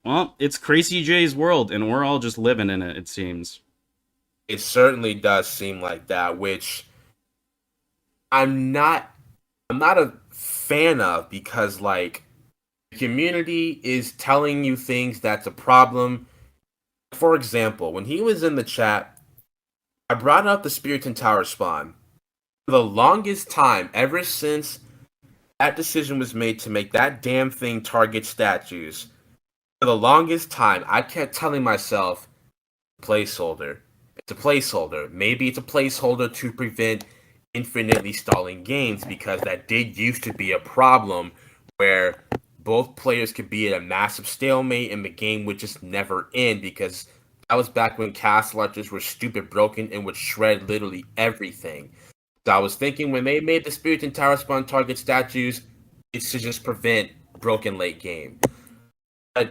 Well, it's CRAZYJay's world, and we're all just living in it. It seems. It certainly does seem like that, which I'm not I'm not a fan of because like the community is telling you things that's a problem. For example, when he was in the chat, I brought up the Spiriton Tower spawn. For the longest time, ever since that decision was made to make that damn thing target statues, for the longest time, I kept telling myself, placeholder. It's a placeholder. Maybe it's a placeholder to prevent infinitely stalling games because that did used to be a problem where both players could be at a massive stalemate and the game would just never end because that was back when castle archers were stupid broken and would shred literally everything. So I was thinking when they made the Spirit and Tower spawn target statues, it's to just prevent broken late game. But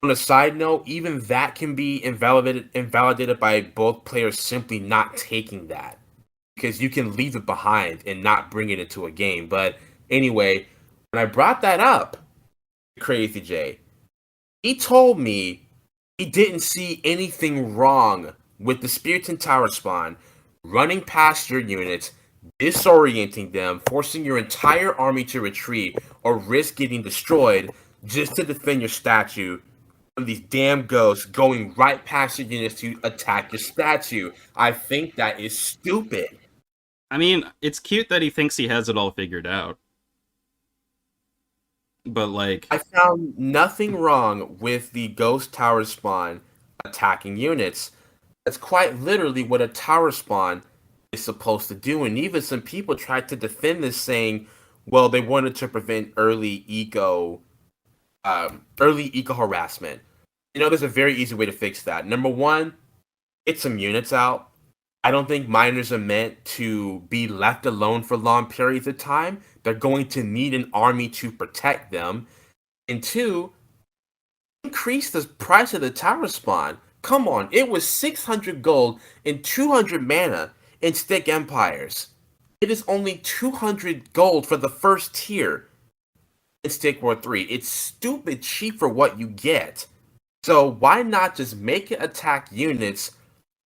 on a side note, even that can be invalidated by both players simply not taking that because you can leave it behind and not bring it into a game. But anyway, when I brought that up, Crazy J, he told me he didn't see anything wrong with the Spiriton Tower spawn running past your units, disorienting them, forcing your entire army to retreat or risk getting destroyed just to defend your statue from these damn ghosts going right past your units to attack your statue. I think that is stupid. I mean, it's cute that he thinks he has it all figured out, but like, I found nothing wrong with the ghost tower spawn attacking units. That's quite literally what a tower spawn is supposed to do. And even some people tried to defend this, saying, "Well, they wanted to prevent early eco harassment." You know, there's a very easy way to fix that. Number one, get some units out. I don't think miners are meant to be left alone for long periods of time. They're going to need an army to protect them. And two, increase the price of the tower spawn. Come on, it was 600 gold and 200 mana in Stick Empires. It is only 200 gold for the first tier in Stick War 3. It's stupid cheap for what you get. So why not just make it attack units,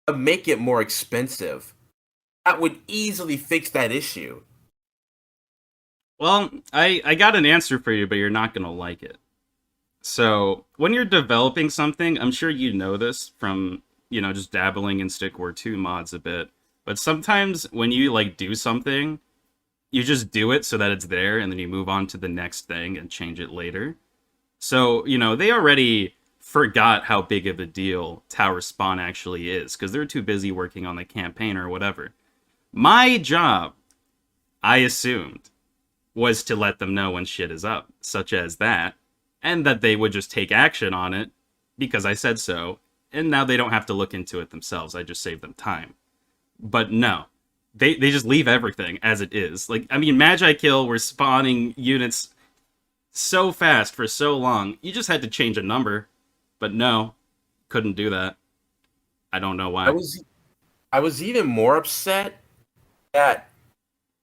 but make it more expensive? That would easily fix that issue. well, I got an answer for you, but you're not gonna like it. So when you're developing something, I'm sure you know this from just dabbling in Stick War 2 mods a bit. But sometimes when you like do something, you just do it so that it's there, and then you move on to the next thing and change it later. So they already forgot how big of a deal Tower Spawn actually is because they're too busy working on the campaign or whatever. My job, I assumed, was to let them know when shit is up, such as that, and that they would just take action on it because I said so, and now they don't have to look into it themselves. I just saved them time. But no, they just leave everything as it is. Like, I mean, Magi Kill were spawning units so fast for so long, you just had to change a number. But no, couldn't do that. I don't know I why. was I was even more upset that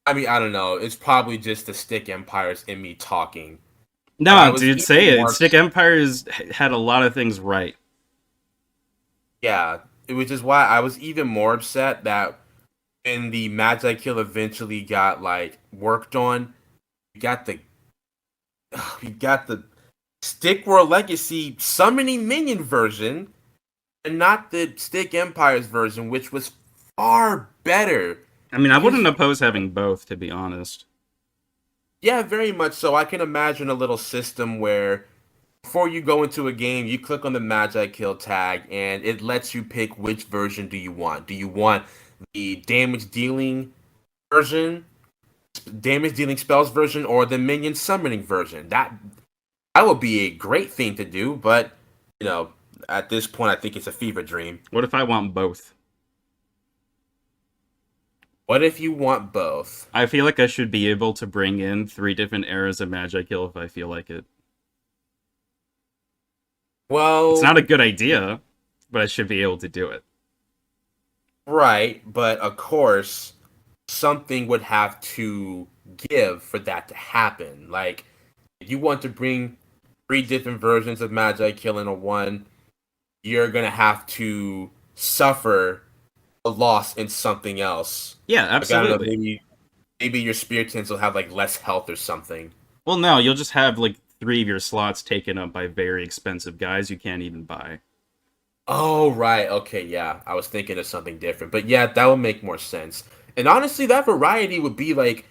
I mean I don't know. It's probably just the Stick Empires in me talking, but I No, was dude, even say it. more Stick Empires had a lot of things right. yeah. Which is why I was even more upset that when the Magi Kill eventually got like worked on, we got the we got the Stick World Legacy summoning minion version and not the Stick Empires version, which was far better. I mean, I Because wouldn't oppose having both, to be honest. yeah, very much so. I can imagine a little system where before you go into a game, you click on the Magi Kill tag and it lets you pick which version do you want. Do you want the version, damage dealing spells version, or the minion summoning version? That would be a great thing to do, but you know, at this point, I think it's a fever dream. What if I want both? What if you want both? I feel like I should be able to bring in three different eras of Magi Kill if I feel like it. It's Well, not a good idea, but I should be able to do it. right, but of course, something would have to give for that to happen. Like, if you want to bring three different versions of Magi killing a one, you're gonna have to suffer a loss in something else. Yeah, Like I don't know, absolutely. maybe your Spiritans will have like less health or something. Well, no, you'll just have like three of your slots taken up by very expensive guys you can't even buy. Oh right, okay, yeah. I was thinking of something different, but yeah, that would make more sense. And honestly, that variety would be like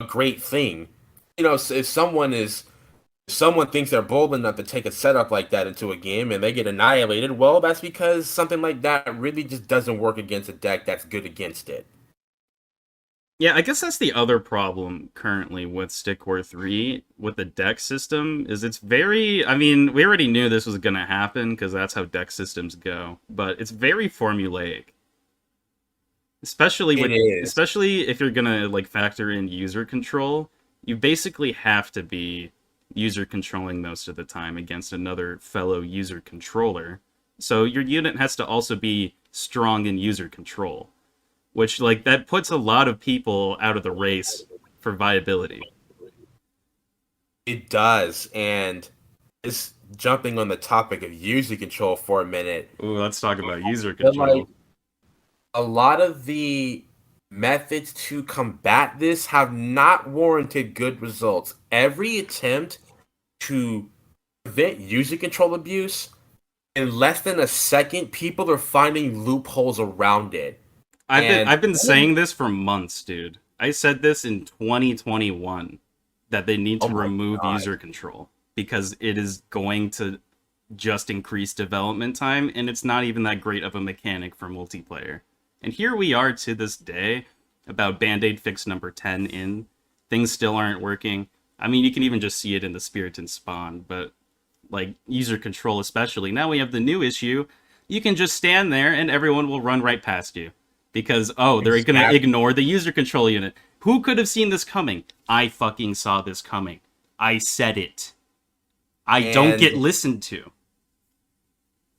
a great thing. You know, if someone thinks they're bold enough to take a setup like that into a game and they get annihilated, well, that's because something like that really just doesn't work against a deck that's good against it. Yeah, I guess that's the other problem currently with Stick War 3 with the deck system is it's very I mean, we already knew this was going to happen because that's how deck systems go, but it's very formulaic. Especially It with is. especially if you're going to like factor in user control, you basically have to be user controlling most of the time against another fellow user controller. So your unit has to also be strong in user control, which like that puts a lot of people out of the race for viability. It does. And just jumping on the topic of user control for a minute, Ooh, let's talk about user but like control. a lot of the methods to combat this have not warranted good results. Every attempt to prevent user control abuse, in less than a second, people are finding loopholes around it. And I've been saying this for months, dude. I said this in 2021 that they need oh to my remove god, user control because it is going to just increase development time and it's not even that great of a mechanic for multiplayer. And here we are to this day about Band-Aid fix number 10 in. Things still aren't working. I mean, you can even just see it in the Spirit and Spawn, but like user control especially. Now we have the new issue. You can just stand there and everyone will run right past you because oh, they're going to exactly. ignore the user control unit. Who could have seen this coming? I fucking saw this coming. I said it. I don't And get listened to.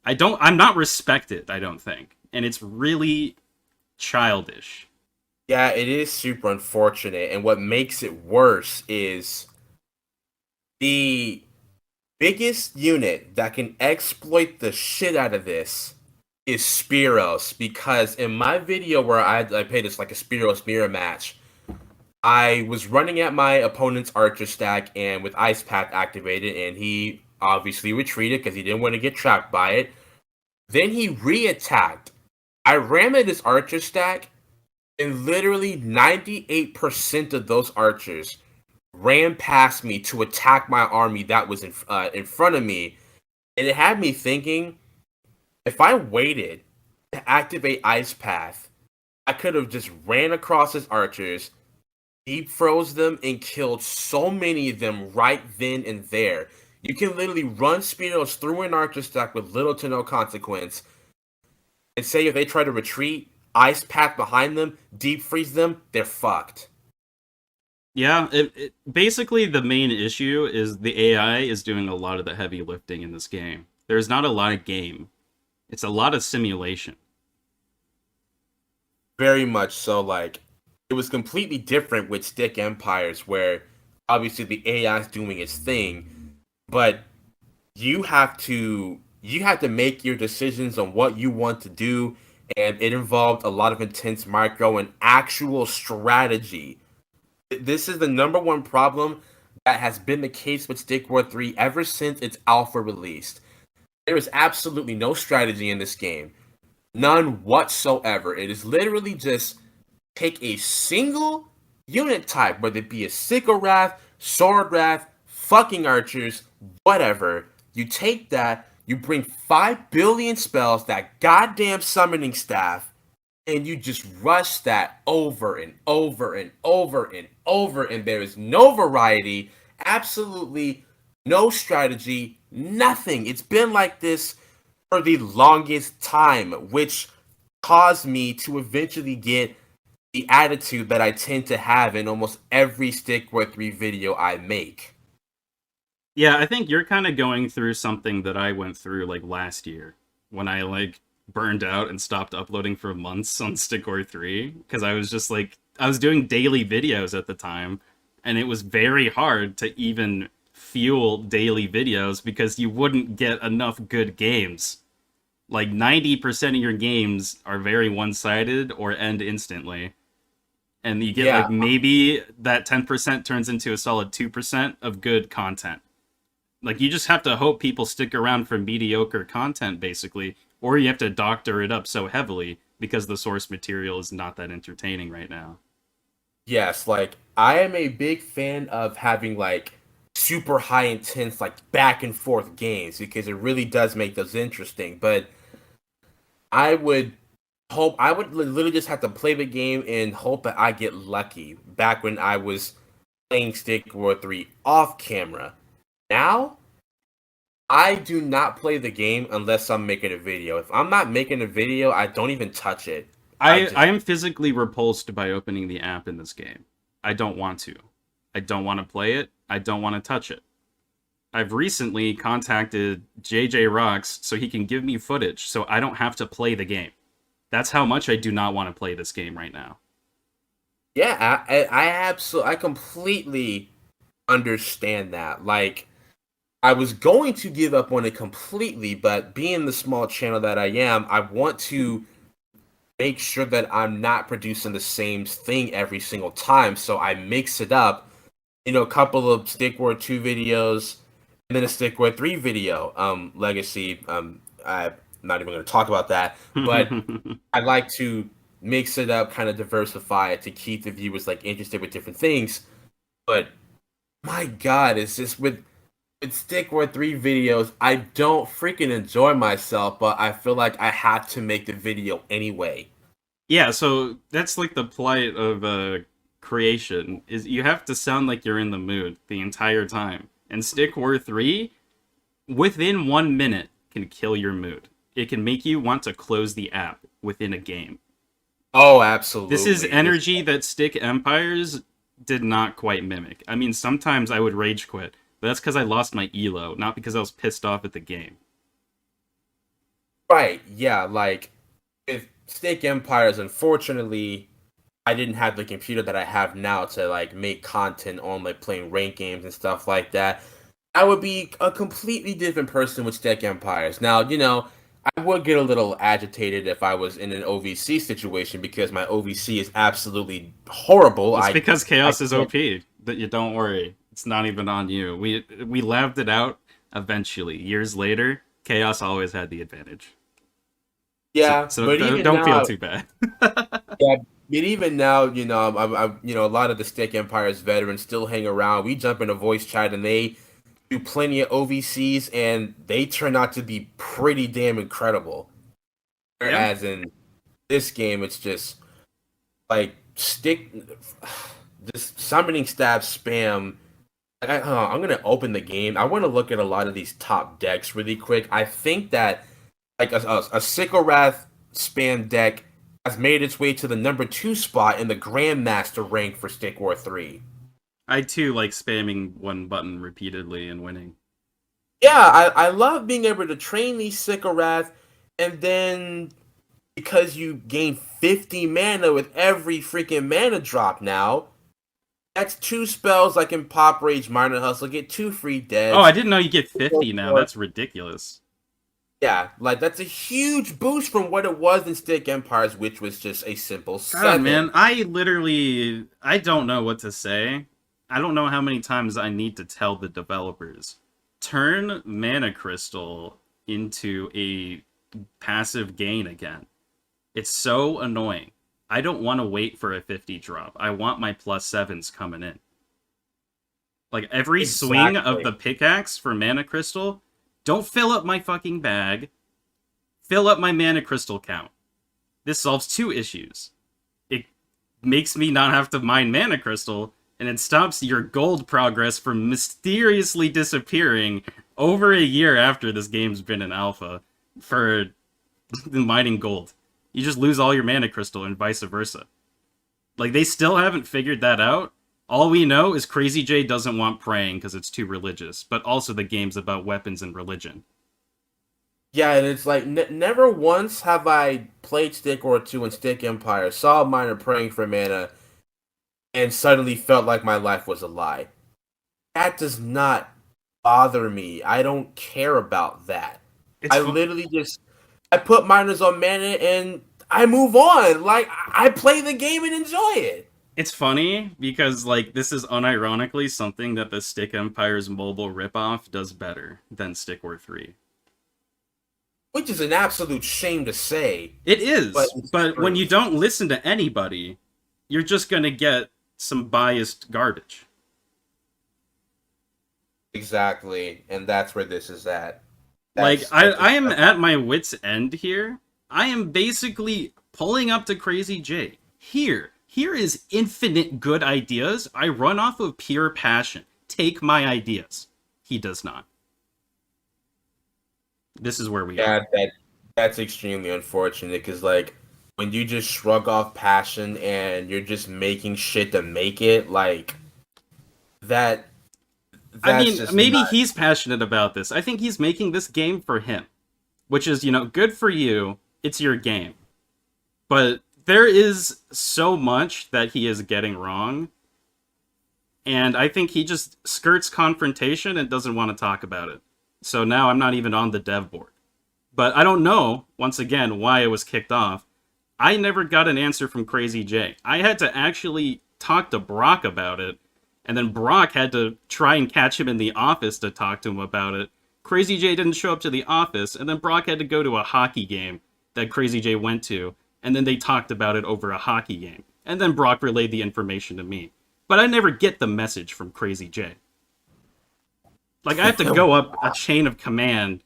I'm not respected, I don't think. And it's really childish. yeah, it is super unfortunate. And what makes it worse is the biggest unit that can exploit the shit out of this is Spiros. Because in my video where I played this like a Spiros mirror match, I was running at my opponent's archer stack and with Ice Path activated, and he obviously retreated because he didn't want to get trapped by it. Then he re-attacked. I ran at his archer stack, and literally 98% of those archers ran past me to attack my army that was in front of me, and it had me thinking, if I waited to activate Ice Path, I could have just ran across his archers, deep froze them, and killed so many of them right then and there. You can literally run Speedos through an archer stack with little to no consequence, and say if they try to retreat, Ice Path behind them, deep freeze them, they're fucked. Yeah, basically the main issue is the AI is doing a lot of the heavy lifting in this game. There's not a lot of game. It's a lot of simulation. Very much so. Like it was completely different with Stick Empires, where obviously the AI is doing its thing, but you have to make your decisions on what you want to do, and it involved a lot of intense micro and actual strategy. This is the number one problem that has been the case with Stick War 3 ever since its alpha released. There is absolutely no strategy in this game. None whatsoever. It is literally just take a single unit type, whether it be a Sickle Wrath, Sword Wrath, fucking archers, whatever. You take that, you bring 5 billion spells, that goddamn summoning staff, and you just rush that over and over and over and over, and there is no variety, absolutely no strategy, nothing. It's been like this for the longest time, which caused me to eventually get the attitude that I tend to have in almost every Stick War 3 video I make. Yeah, I think you're kind of going through something that I went through like last year when I like burned out and stopped uploading for months on Stickor 3 because I was just like I was doing daily videos at the time and it was very hard to even fuel daily videos because you wouldn't get enough good games. Like 90% of your games are very one-sided or end instantly. And you get Yeah, like maybe that 10% turns into a solid 2% of good content. Like you just have to hope people stick around for mediocre content basically, or you have to doctor it up so heavily because the source material is not that entertaining right now. yes, like I am a big fan of having like super high intense like back and forth games because it really does make those interesting. But I would I would literally just have to play the game and hope that I get lucky. Back when I was playing Stick War 3 off camera. Now, I do not play the game unless I'm making a video. If I'm not making a video, I don't even touch it. I I just am physically repulsed by opening the app in this game. I don't want to. I don't want to play it. I don't want to touch it. I've recently contacted JJ Rocks so he can give me footage so I don't have to play the game. That's how much I do not want to play this game right now. yeah, I absolutely I completely understand that. Like I was going to give up on it completely, but being the small channel that I am, I want to make sure that I'm not producing the same thing every single time. So I mix it up, a couple of Stick War 2 videos and then a Stick War 3 video. Legacy. I'm not even going to talk about that, but I like to mix it up, kind of diversify it to keep the viewers like interested with different things. But my God, it's just with Stick War 3 videos, I don't freaking enjoy myself, but I feel like I have to make the video anyway. Yeah, so that's like the plight of creation is you have to sound like you're in the mood the entire time. And Stick War 3 within 1 minute can kill your mood. It can make you want to close the app within a game. Oh, This is absolutely. energy that Stick Empires did not quite mimic. I mean, sometimes I would rage quit, but that's because I lost my elo, not because I was pissed off at the game. Right, yeah, like with Snake Empires, unfortunately, I didn't have the computer that I have now to like make content on like playing rank games and stuff like that. I would be a completely different person with Snake Empires. Now, I would get a little agitated if I was in an OVC situation because my OVC is absolutely horrible. That's because I Chaos is can't. OP. That you don't worry. It's not even on you. We labbed it out eventually. Years later, Chaos always had the advantage. So Yeah, so but even don't feel now, too bad. yeah, but even now, a lot of the Stick Empires veterans still hang around. We jump in a voice chat and they do plenty of OVCs, and they turn out to be pretty damn incredible. Yeah. Whereas in this game, it's just like just summoning stab spam. I'm gonna open the game. I want to look at a lot of these top decks really quick. I think that like a Sickle Wrath spam deck has made its way to the number 2 spot in the Grandmaster rank for Stick War 3. I too like spamming one button repeatedly and winning. Yeah, I love being able to train these Sickle Wrath, and then because you gain 50 mana with every freaking mana drop now, that's 2 spells like in Pop Rage, Minor Hustle, get 2 free Oh, I deads. didn't know you get 50 now. That's ridiculous. Yeah, like that's a huge boost from what it was in Stick Empires, which was just a simple God, man, 7. I don't know what to say. I don't know how many times I need to tell the developers. Turn Mana Crystal into a passive gain again. It's so annoying. I don't want to wait for a 50 drop. I want my plus sevens coming in. Like every swing of Exactly. the pickaxe for Mana Crystal, don't fill up my fucking bag. Fill up my Mana Crystal count. This solves two issues. It makes me not have to mine Mana Crystal, and it stops your gold progress from mysteriously disappearing over a year after this game's been in alpha for mining gold. You just lose all your Mana Crystal and vice versa. Like, they still haven't figured that out. All we know is CRAZYJAY doesn't want praying because it's too religious, but also the game's about weapons and religion. Yeah, and it's like never once have I played Stick or 2 and Stick Empire, saw a miner praying for mana, and suddenly felt like my life was a lie. That does not bother me. I don't care about that. It's I fu- literally just I put minors on mana and I move on. Like I play the game and enjoy it. it's funny because like this is unironically something that the Stick Empire's mobile ripoff does better than Stick War 3. Which is an absolute shame to say, It but is, it's but when true. you don't listen to anybody, you're just gonna get some biased garbage. Exactly, and that's where this is at. Like That's I am exactly. at my wits' end here. I am basically pulling up to CRAZYJAY. Here is infinite good ideas. I run off of pure passion. Take my ideas. He does not. This is where we are. Yeah, that's extremely unfortunate because like when you just shrug off passion and you're just making shit to make it, like that I that's mean, just maybe not he's passionate about this. I think he's making this game for him, which is, good for you. It's your game. But there is so much that he is getting wrong, and I think he just skirts confrontation and doesn't want to talk about it. So now I'm not even on the dev board. But I don't know, once again, why it was kicked off. I never got an answer from CRAZYJAY. I had to actually talk to Brock about it, and then Brock had to try and catch him in the office to talk to him about it. CRAZYJAY didn't show up to the office, and then Brock had to go to a hockey game that CRAZYJAY went to, and then they talked about it over a hockey game. And then Brock relayed the information to me. But I never get the message from CRAZYJAY. Like, I have to go up a chain of command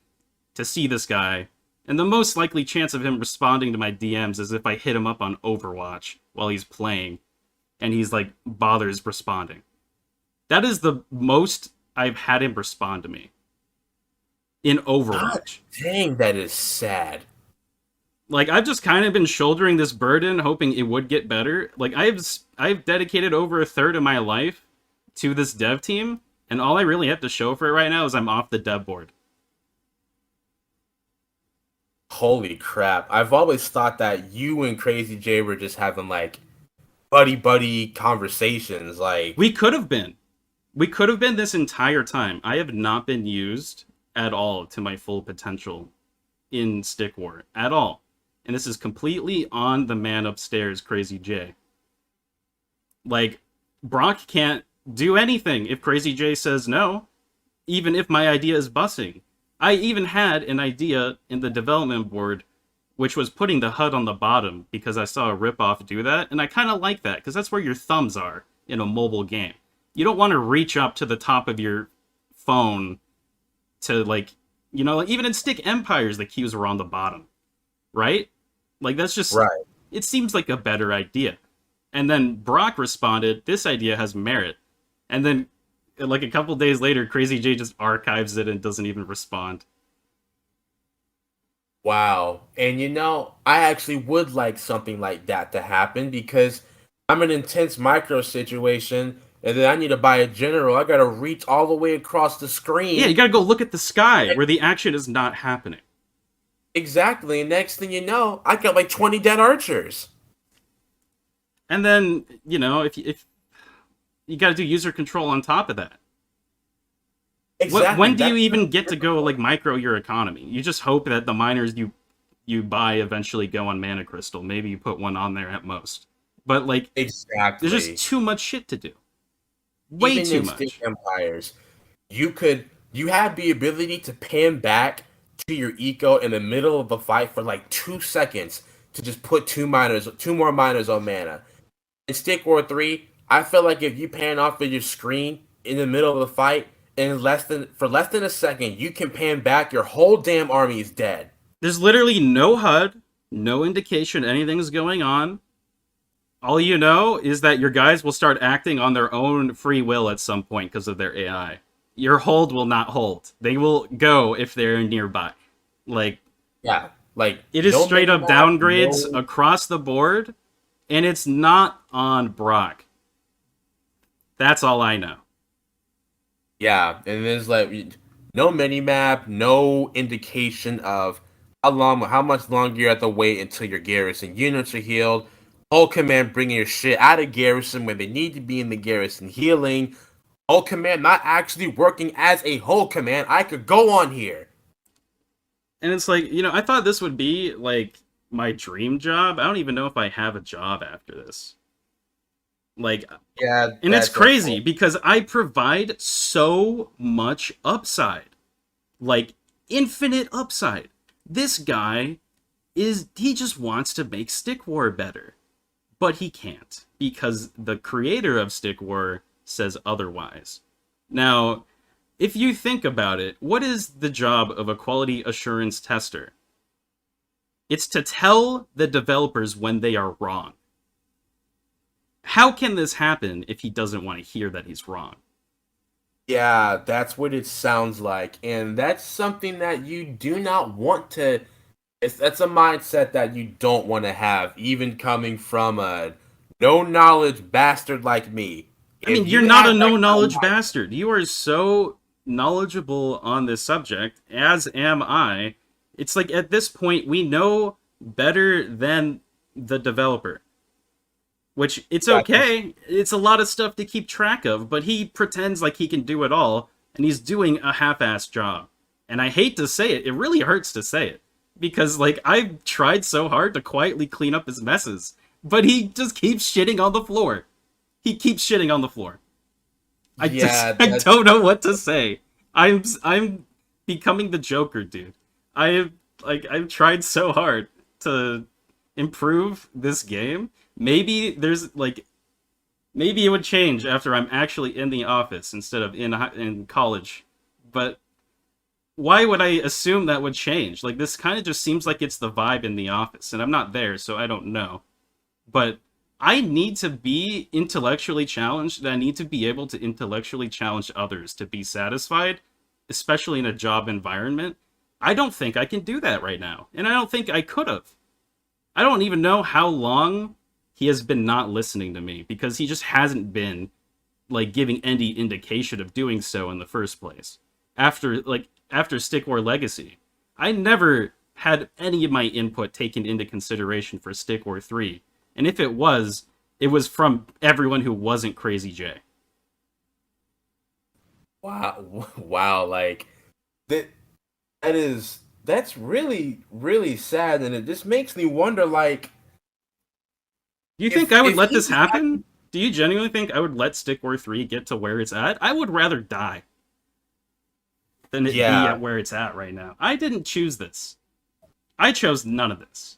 to see this guy, and the most likely chance of him responding to my DMs is if I hit him up on Overwatch while he's playing, and he's like bothers responding. That is the most I've had him respond to me in God Overwatch. dang, that is sad. Like I've just kind of been shouldering this burden, hoping it would get better. Like I've dedicated over a third of my life to this dev team, and all I really have to show for it right now is I'm off the dev board. Holy crap. I've always thought that you and Crazy J were just having like buddy buddy conversations. Like We could have been. We could have been this entire time. I have not been used at all to my full potential in Stick War at all. And this is completely on the man upstairs, CRAZYJAY. Like, Brock can't do anything if CRAZYJAY says no, even if my idea is bussing. I even had an idea in the development board, which was putting the HUD on the bottom because I saw a ripoff do that, and I kind of like that because that's where your thumbs are in a mobile game. You don't want to reach up to the top of your phone to like, like even in Stick Empires, the keys were on the bottom, right? Like that's just right. it seems like a better idea. And then Brock responded, "This idea has merit." And then like a couple days later, CRAZYJAY just archives it and doesn't even respond. Wow. And I actually would like something like that to happen because I'm in an intense micro situation and then I need to buy a general. I gotta reach all the way across the Yeah, you screen. gotta go look at the sky where the action is not happening. Exactly. And next thing you know, I got like 20 dead archers. And then, if you gotta do user control on top of that. Exactly. When do you That's even get to go like micro your economy? You just hope that the miners you buy eventually go on Mana Crystal. Maybe you put one on there at most. But like there's just exactly. too much shit to do. Way Even too in Stick much. Empires, you have the ability to pan back to your eco in the middle of the fight for like 2 seconds to just put two more miners on mana. In Stick War 3, I feel like if you pan off of your screen in the middle of the fight in less than a second, you can pan back, your whole damn army is dead. There's literally no HUD, no indication anything's going on. All you know is that your guys will start acting on their own free will at some point because of their AI. Your hold will not hold. They will go if they're nearby. Like, Yeah. Like it is no straight mini up map, downgrades no. across the board, and it's not on Brock. That's all I know. Yeah, and there's like no mini map, no indication of how much longer you have to wait until your garrison units are healed. Whole command bringing your shit out of garrison when they need to be in the garrison healing. whole command not actually working as a whole command, I could go on here. And it's like, I thought this would be like my dream job. I don't even know if I have a job after this. Like, Yeah, and it's that's crazy unfortunate. because I provide so much upside. Like, infinite upside. This guy he just wants to make Stick War better. But he can't because the creator of Stick War says otherwise. Now, if you think about it, what is the job of a quality assurance tester? It's to tell the developers when they are wrong. How can this happen if he doesn't want to hear that he's wrong? Yeah, that's what it sounds like. And that's something that you do not want to. That's a mindset that you don't want to have, even coming from a no knowledge bastard like me. I mean, If you're you not a have that no kind of knowledge mind, bastard. You are so knowledgeable on this subject, as am I. It's like at this point, we know better than the developer. Which, it's yeah, this, okay. It's a lot of stuff to keep track of, but he pretends like he can do it all, and he's doing a half-assed job. And I hate to say it, it really hurts to say it. Because, like, I've tried so hard to quietly clean up his messes, but he just keeps shitting on the floor. He keeps shitting on the floor. yeah, I that's don't know what to say. I'm becoming the Joker, dude. I've tried so hard to improve this game. Maybe it would change after I'm actually in the office instead of in college. But why would I assume that would change? Like, this kind of just seems like it's the vibe in the office, and I'm not there, so I don't know. But I need to be intellectually challenged, and I need to be able to intellectually challenge others to be satisfied, especially in a job environment. I don't think I can do that right now, and I don't think I could have. I don't even know how long he has been not listening to me because he just hasn't been like giving any indication of doing so in the first place. After Stick War Legacy, I never had any of my input taken into consideration for Stick War 3. And if it was from everyone who wasn't CRAZYJAY. wow, wow. Like that, that's really, really sad, and it just makes me wonder, like, Do you think I would if let this he's actually, happen? Do you genuinely think I would let Stick War 3 get to where it's at? I would rather die than it be yeah, at where it's at right now. I didn't choose this. I chose none of this.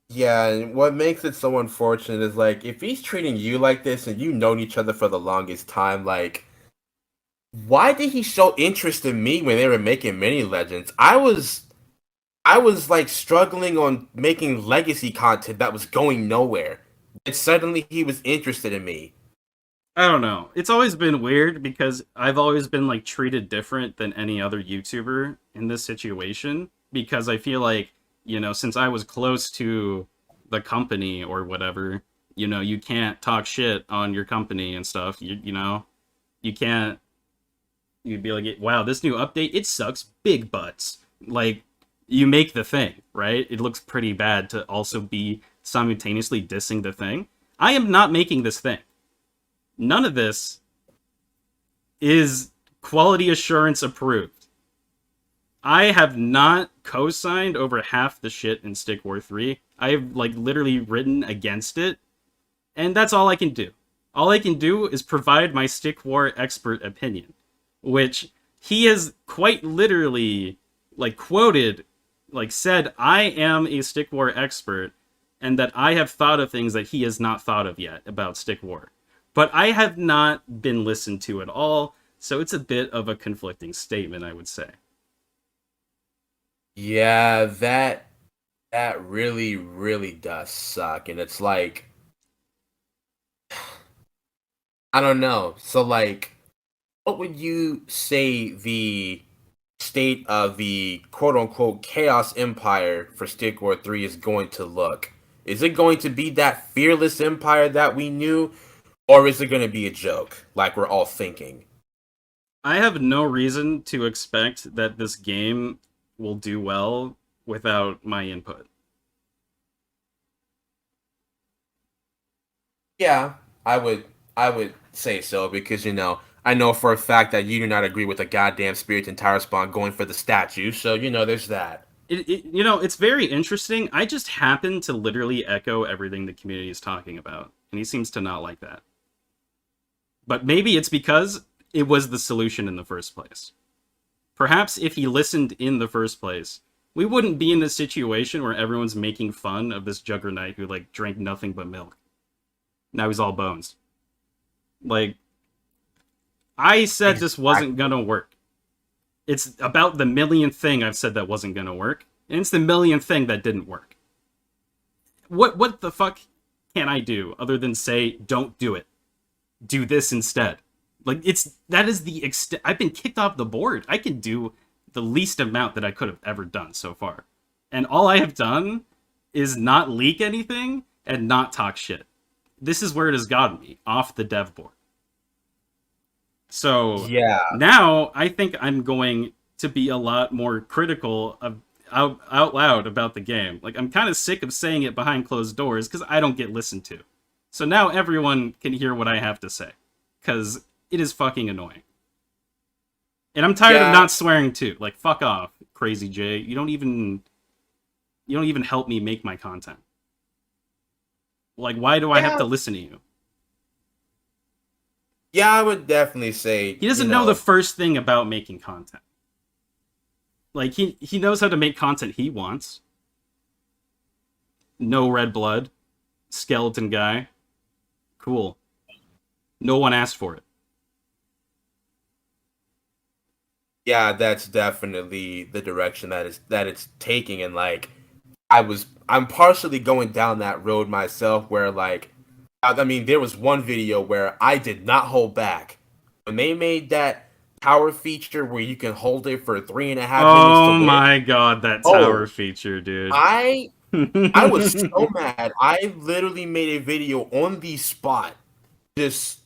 yeah. And what makes it so unfortunate is like if he's treating you like this, and you've known each other for the longest time, like why did he show interest in me when they were making mini legends? I was like struggling on making legacy content that was going nowhere. And suddenly he was interested in me. I don't know. It's always been weird because I've always been like treated different than any other YouTuber in this situation because I feel like, since I was close to the company or whatever, you can't talk shit on your company and stuff. You can't you'd be like, wow, this new update, it sucks big butts. Like, you make the thing, right? It looks pretty bad to also be simultaneously dissing the thing. I am not making this thing. None of this is quality assurance approved. I have not co-signed over half the shit in Stick War 3. I've like literally written against it, and that's all I can do. All I can do is provide my Stick War expert opinion, which he has quite literally like quoted, like said, I am a Stick War expert, and that I have thought of things that he has not thought of yet about Stick War. But I have not been listened to at all, so it's a bit of a conflicting statement, I would say. Yeah, that really, really does suck. And it's like I don't know. So like what would you say the state of the quote unquote chaos empire for Stick War 3 is going to look? Is it going to be that fearless empire that we knew? Or is it going to be a joke, like we're all thinking? I have no reason to expect that this game will do well without my input. Yeah, I would. I would say so because I know for a fact that you do not agree with the goddamn Spirit and Tire Spawn going for the statue. So there's that. It's very interesting. I just happen to literally echo everything the community is talking about, and he seems to not like that. But maybe it's because it was the solution in the first place. Perhaps if he listened in the first place, we wouldn't be in this situation where everyone's making fun of this Juggerknight who like drank nothing but milk. Now he's all bones. Like, I said this wasn't gonna work. It's about the millionth thing I've said that wasn't gonna work, and it's the millionth thing that didn't work. What the fuck can I do other than say don't do it? Do this instead. Like, that is the extent. I've been kicked off the board. I can do the least amount that I could have ever done so far, and all I have done is not leak anything and not talk shit. This is where it has gotten me off the dev board. So Yeah. now I think I'm going to be a lot more critical of out loud about the game. Like, I'm kind of sick of saying it behind closed doors because I don't get listened to. So now everyone can hear what I have to say because it is fucking annoying. And I'm tired of not swearing too. Like, fuck off, CRAZYJay. You don't even help me make my content. Like, why do I have to listen to you? Yeah, I would definitely say He doesn't know the first thing about making content. Like, he knows how to make content he wants. No red blood. Skeleton guy. Cool. No one asked for it. Yeah, that's definitely the direction that it's taking, and like I'm partially going down that road myself where like I mean there was one video where I did not hold back when they made that tower feature where you can hold it for 3.5 minutes to Oh win. my god, that tower feature, dude. I was so mad. I literally made a video on the spot, just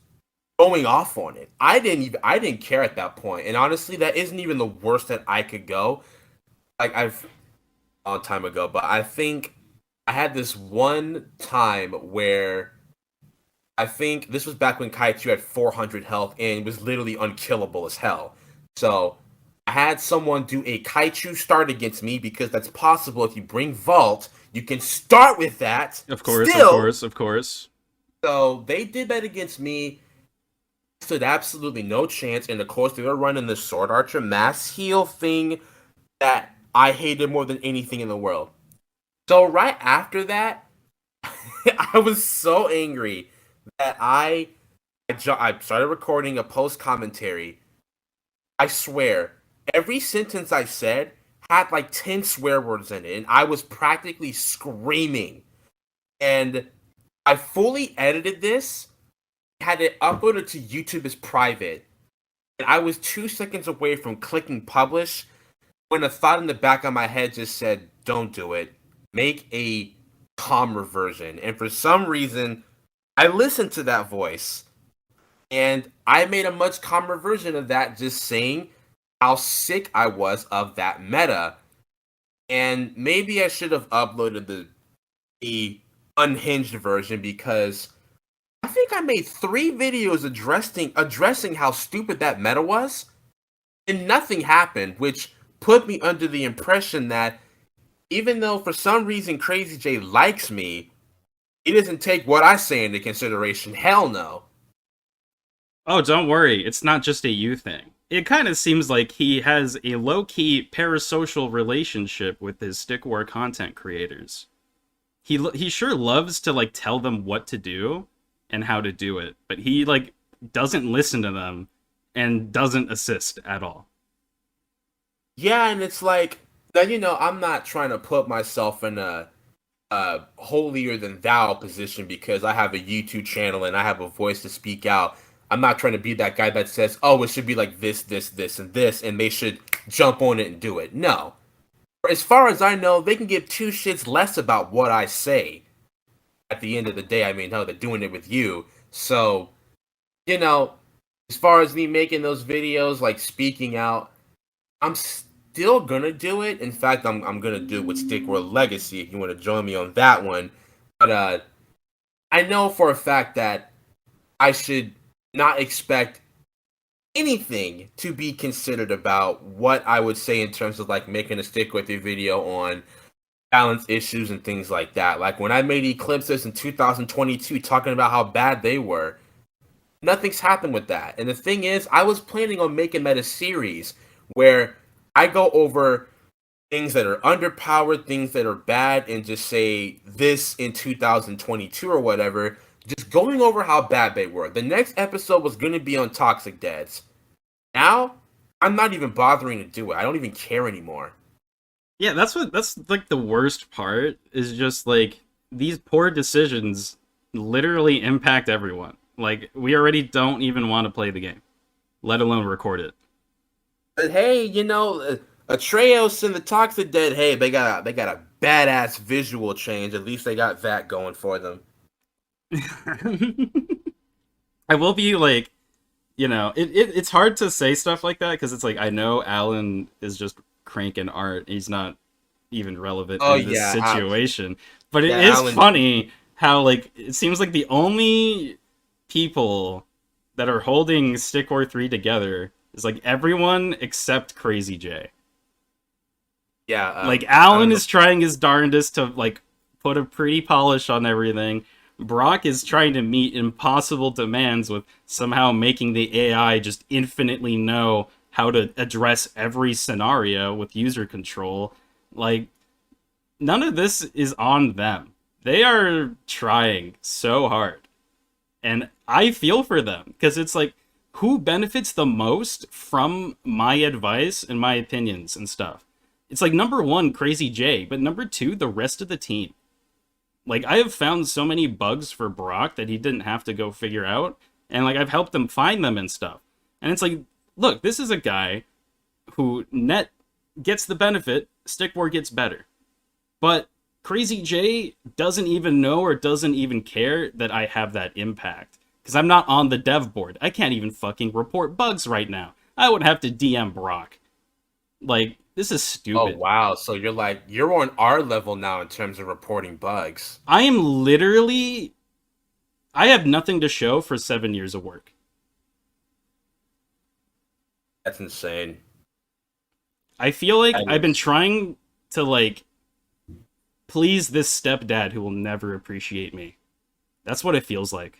going off on it. I didn't care at that point. And honestly, that isn't even the worst that I could go. Like I've a long time ago, but I think I had this one time where I think this was back when Kaiju had 400 health and was literally unkillable as hell. So I had someone do a Kaiju start against me because that's possible if you bring Vault. You can start with that. Of course, still. of course. So they did that against me. Stood absolutely no chance. And of course, they were running the Sword Archer mass heal thing that I hated more than anything in the world. So right after that, I was so angry that I started recording a post commentary. I swear, every sentence I said had like 10 swear words in it, and I was practically screaming. And I fully edited this, had it uploaded to YouTube as private, and I was 2 seconds away from clicking publish when a thought in the back of my head just said, don't do it. Make a calmer version. And for some reason, I listened to that voice, and I made a much calmer version of that, just saying how sick I was of that meta. And maybe I should have uploaded the unhinged version because I think I made 3 videos addressing how stupid that meta was, and nothing happened, which put me under the impression that even though for some reason CRAZYJay likes me, he doesn't take what I say into consideration. Hell no. Oh, don't worry. It's not just a you thing. It kind of seems like he has a low-key parasocial relationship with his Stick War content creators. He sure loves to like tell them what to do and how to do it, but he like doesn't listen to them and doesn't assist at all. Yeah, and it's like that. I'm not trying to put myself in a holier than thou position because I have a YouTube channel and I have a voice to speak out. I'm not trying to be that guy that says, "Oh, it should be like this, this, this, and this," and they should jump on it and do it. No. As far as I know, they can give 2 shits less about what I say. At the end of the day, I mean, hell, they're doing it with you. So, as far as me making those videos, like speaking out, I'm still gonna do it. In fact, I'm gonna do it with Stick World Legacy if you want to join me on that one. But I know for a fact that I should not expect anything to be considered about what I would say in terms of like making a stick with your video on balance issues and things like that. Like when I made eclipses in 2022 talking about how bad they were, nothing's happened with that. And the thing is, I was planning on making that a series where I go over things that are underpowered, things that are bad, and just say this in 2022 or whatever. Just going over how bad they were. The next episode was going to be on toxic deads. Now, I'm not even bothering to do it. I don't even care anymore. Yeah, that's like the worst part is just like these poor decisions literally impact everyone. Like we already don't even want to play the game, let alone record it. But hey, Atreus and the Toxic Dead, hey, they got a badass visual change. At least they got that going for them. I will be like, it's hard to say stuff like that because it's like I know Alan is just cranking art. He's not even relevant Oh in this yeah, situation. But it yeah, is Alan. funny how like it seems like the only people that are holding Stick War 3 together is like everyone except CRAZYJAY. Yeah, Like I don't Alan know. is trying his darndest to like put a pretty polish on everything. Brock is trying to meet impossible demands with somehow making the AI just infinitely know how to address every scenario with user control. Like none of this is on them. They are trying so hard. And I feel for them because it's like who benefits the most from my advice and my opinions and stuff. It's like number one, CRAZYJAY, but number two, the rest of the team. Like I have found so many bugs for Brock that he didn't have to go figure out, and like I've helped him find them and stuff. And it's like, look, this is a guy who net gets the benefit, Stick War gets better. But CRAZYJAY doesn't even know or doesn't even care that I have that impact. Because I'm not on the dev board. I can't even fucking report bugs right now. I would have to DM Brock. Like, this is Oh stupid. wow, so you're on our level now in terms of reporting bugs. I am literally... I have nothing to show for 7 years of work. That's insane. I feel like That I've been is. trying to, like, please this stepdad who will never appreciate me. That's what it feels like.